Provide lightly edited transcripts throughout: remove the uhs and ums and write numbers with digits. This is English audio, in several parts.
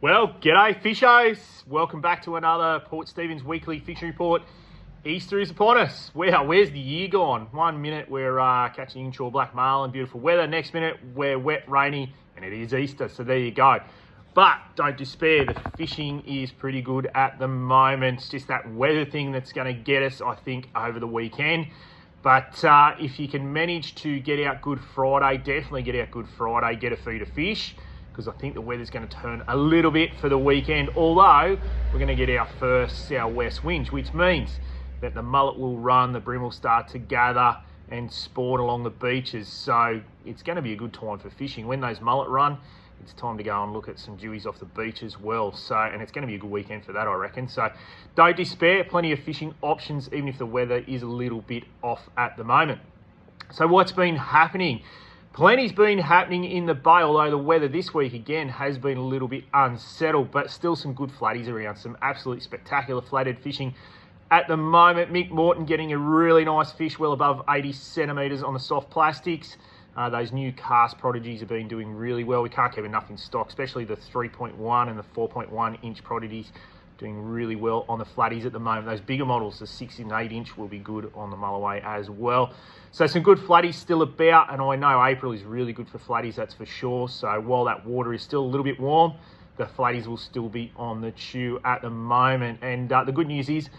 Well, g'day fishers. Welcome back to another Port Stephens Weekly Fishing Report. Easter is upon us. Where's the year gone? 1 minute we're catching inshore black marlin, beautiful weather. Next minute we're wet, rainy, and it is Easter, so there you go. But don't despair, the fishing is pretty good at the moment. It's just that weather thing that's going to get us, I think, over the weekend. But if you can manage to get out Good Friday, definitely get out Good Friday, get a feed of fish, because I think the weather's going to turn a little bit for the weekend, although we're going to get our first southwest winds, which means that the mullet will run, the bream will start to gather and spawn along the beaches. So it's going to be a good time for fishing. When those mullet run, it's time to go and look at some dewies off the beach as well. So, and it's going to be a good weekend for that, I reckon. So don't despair, plenty of fishing options, even if the weather is a little bit off at the moment. So what's been happening? Plenty's been happening in the bay, although the weather this week again has been a little bit unsettled, but still some good flatties around, some absolutely spectacular flathead fishing at the moment. Mick Morton getting a really nice fish, well above 80 centimetres on the soft plastics. Those new cast prodigies have been doing really well. We can't keep enough in stock, especially the 3.1 and the 4.1 inch prodigies doing really well on the flatties at the moment. Those bigger models, the 6 and 8 inch, will be good on the Mulloway as well. So some good flatties still about, and I know April is really good for flatties, that's for sure. So while that water is still a little bit warm, the flatties will still be on the chew at the moment. And the good news is,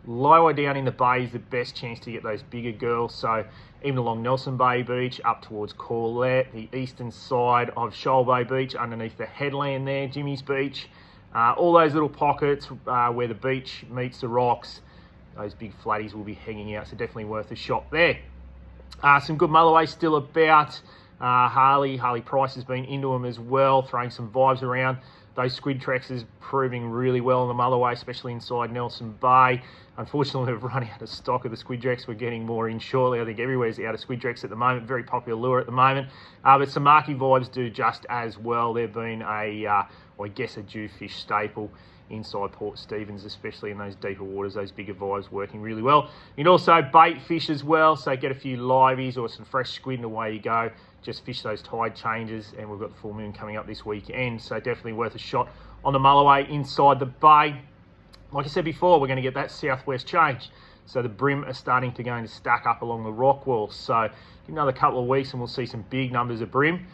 lower down in the bay is the best chance to get those bigger girls. So even along Nelson Bay Beach, up towards Corlette, the eastern side of Shoal Bay Beach, underneath the headland there, Jimmy's Beach, all those little pockets where the beach meets the rocks, those big flatties will be hanging out, so definitely worth a shot there. Some good Mulloway still about. Harley Price has been into them as well, throwing some vibes around. Those squid tracks is proving really well on the Mulloway, especially inside Nelson Bay. Unfortunately, we've run out of stock of the squid tracks. We're getting more in shortly. I think everywhere's out of squid tracks at the moment. Very popular lure at the moment. But some Marky vibes do just as well. They've been a jewfish staple inside Port Stephens, especially in those deeper waters, those bigger vibes working really well. And also bait fish as well, so get a few liveys or some fresh squid and away you go. Just fish those tide changes, and we've got the full moon coming up this weekend, so definitely worth a shot on the Mulloway inside the bay. Like I said before, we're going to get that southwest change, so the bream are starting to go to stack up along the rock walls. So another couple of weeks and we'll see some big numbers of bream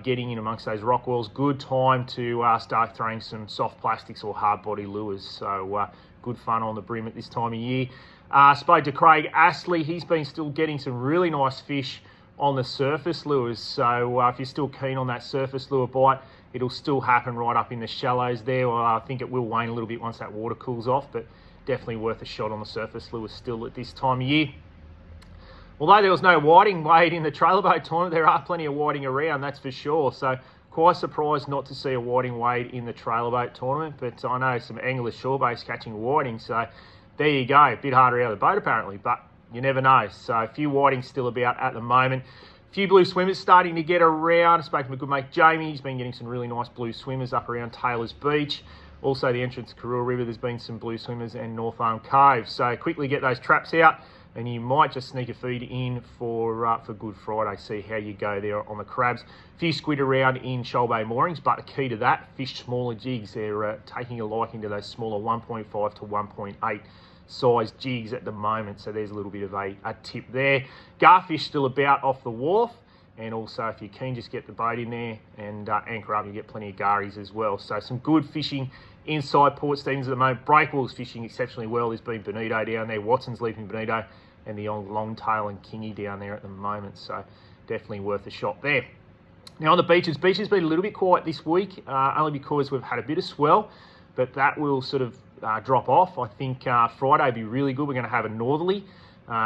getting in amongst those rock walls. Good time to start throwing some soft plastics or hard body lures. So good fun on the bream at this time of year. Spoke to Craig Astley. He's been still getting some really nice fish on the surface lures. So if you're still keen on that surface lure bite, it'll still happen right up in the shallows there. Well, I think it will wane a little bit once that water cools off, but definitely worth a shot on the surface lures still at this time of year. Although there was no whiting weighed in the trailer boat tournament, there are plenty of whiting around, that's for sure. So quite surprised not to see a whiting weighed in the trailer boat tournament, but I know some anglers shore base catching whiting, so there you go. A bit harder out of the boat apparently, but you never know. So a few whitings still about at the moment. A few blue swimmers starting to get around. I spoke to my good mate Jamie. He's been getting some really nice blue swimmers up around Taylor's Beach. Also the entrance to Karoo River, there's been some blue swimmers and North Arm Cove. So quickly get those traps out, and you might just sneak a feed in for Good Friday. See how you go there on the crabs. A few squid around in Shoal Bay moorings, but the key to that, fish smaller jigs. They're taking a liking to those smaller 1.5 to 1.8 size jigs at the moment, so there's a little bit of a tip there. Garfish still about off the wharf, and also if you're keen, just get the boat in there and anchor up, you get plenty of garries as well. So some good fishing inside Port Stephens at the moment. Breakwall's fishing exceptionally well. There's been bonito down there, Watson's leaping bonito, and the old longtail and kingy down there at the moment, so definitely worth a shot there. Now on the beaches been a little bit quiet this week, only because we've had a bit of swell, but that will sort of drop off. I think Friday will be really good. We're going to have a northerly,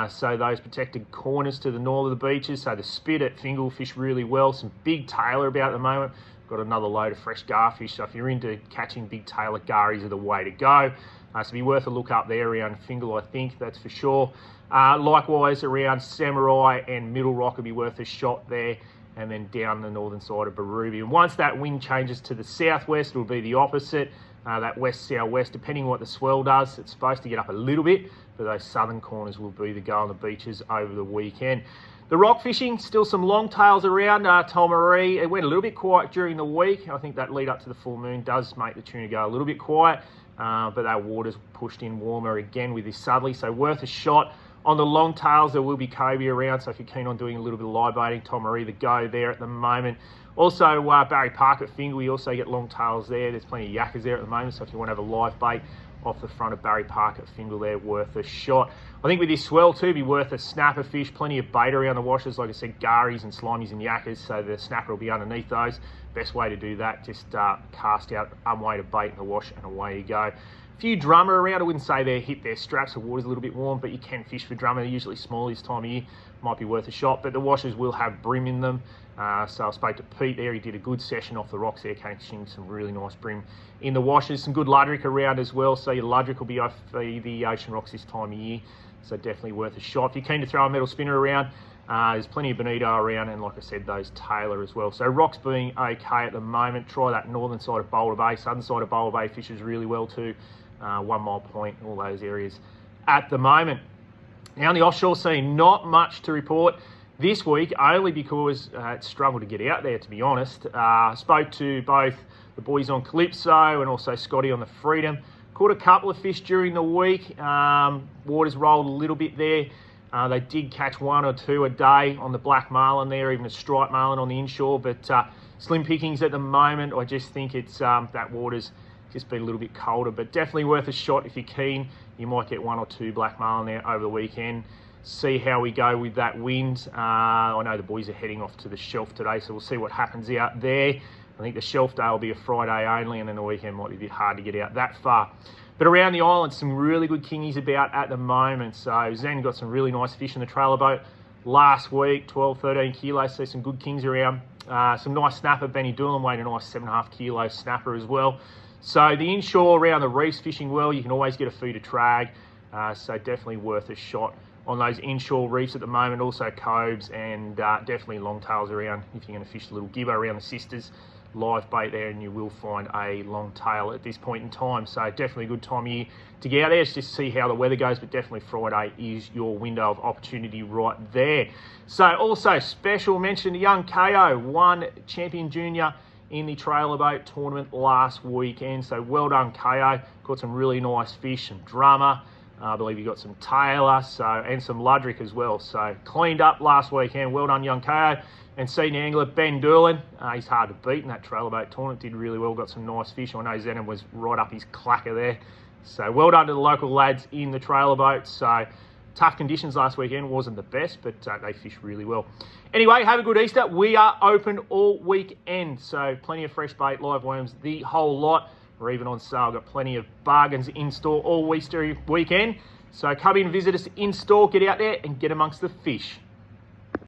so those protected corners to the north of the beaches. So the spit at Fingal fish really well. Some big tailor about at the moment. Got another load of fresh garfish, so if you're into catching big tailor, garries are the way to go. So be worth a look up there around Fingal, I think, that's for sure. Likewise around Samurai and Middle Rock will be worth a shot there, and then down the northern side of Berrubi. And once that wind changes to the southwest, it'll be the opposite. That west-southwest, depending on what the swell does. It's supposed to get up a little bit, but those southern corners will be the go on the beaches over the weekend. The rock fishing, still some long tails around. Tolmaree, it went a little bit quiet during the week. I think that lead up to the full moon does make the tuna go a little bit quiet, but that water's pushed in warmer again with this southerly, so worth a shot. On the long tails, there will be cobia around, so if you're keen on doing a little bit of live baiting, Tolmaree the go there at the moment. Also, Barry Park at Fingal, we also get long tails there. There's plenty of yakkers there at the moment, so if you want to have a live bait off the front of Barry Park at Fingal there, worth a shot. I think with this swell too, be worth a snapper fish. Plenty of bait around the washes, like I said, garies and slimies and yakkers, so the snapper will be underneath those. Best way to do that, just cast out unweighted bait in the wash and away you go. A few drummer around. I wouldn't say they're hit their straps. The water's a little bit warm, but you can fish for drummer. They're usually small this time of year. Might be worth a shot, but the washes will have brim in them. So I spoke to Pete there. He did a good session off the rocks there, catching some really nice brim in the washes. Some good ludric around as well. So your ludric will be off the ocean rocks this time of year. So definitely worth a shot. If you're keen to throw a metal spinner around, there's plenty of bonito around, and like I said, those Taylor as well. So rocks being okay at the moment. Try that northern side of Boulder Bay. Southern side of Boulder Bay fishes really well too. 1 Mile Point, all those areas at the moment. Now on the offshore scene, not much to report this week, only because it struggled to get out there, to be honest. Spoke to both the boys on Calypso and also Scotty on the Freedom. Caught a couple of fish during the week. Waters rolled a little bit there. They did catch 1 or 2 a day on the black marlin there, even a striped marlin on the inshore, but slim pickings at the moment. I just think it's that water's just been a little bit colder, but definitely worth a shot if you're keen. You might get 1 or 2 black marlin there over the weekend. See how we go with that wind. I know the boys are heading off to the shelf today, so we'll see what happens out there. I think the shelf day will be a Friday only, and then the weekend might be a bit hard to get out that far. But around the island, some really good kingies about at the moment. So Zen got some really nice fish in the trailer boat last week, 12, 13 kilos, so some good kings around. Some nice snapper. Benny Doolan weighed a nice 7.5 kilo snapper as well. So the inshore around the reefs fishing well, you can always get a feeder trag, so definitely worth a shot on those inshore reefs at the moment. Also cobes and definitely longtails around if you're going to fish the little gibbo around the sisters. Live bait there, and you will find a long tail at this point in time. So definitely a good time of year to get out there. It's just see how the weather goes, but definitely Friday is your window of opportunity right there. So also special mention to young KO, won champion junior in the trailer boat tournament last weekend. So well done, KO. Caught some really nice fish, some drummer. I believe you got some Taylor, and some ludric as well. So cleaned up last weekend. Well done, young KO. And senior angler Ben Doolan, he's hard to beat in that trailer boat tournament. Did really well, got some nice fish. I know Zenon was right up his clacker there. So well done to the local lads in the trailer boat. So tough conditions last weekend, wasn't the best, but they fished really well. Anyway, have a good Easter. We are open all weekend, so plenty of fresh bait, live worms, the whole lot. We're even on sale. Got plenty of bargains in store all Easter weekend. So come in and visit us in store, get out there and get amongst the fish.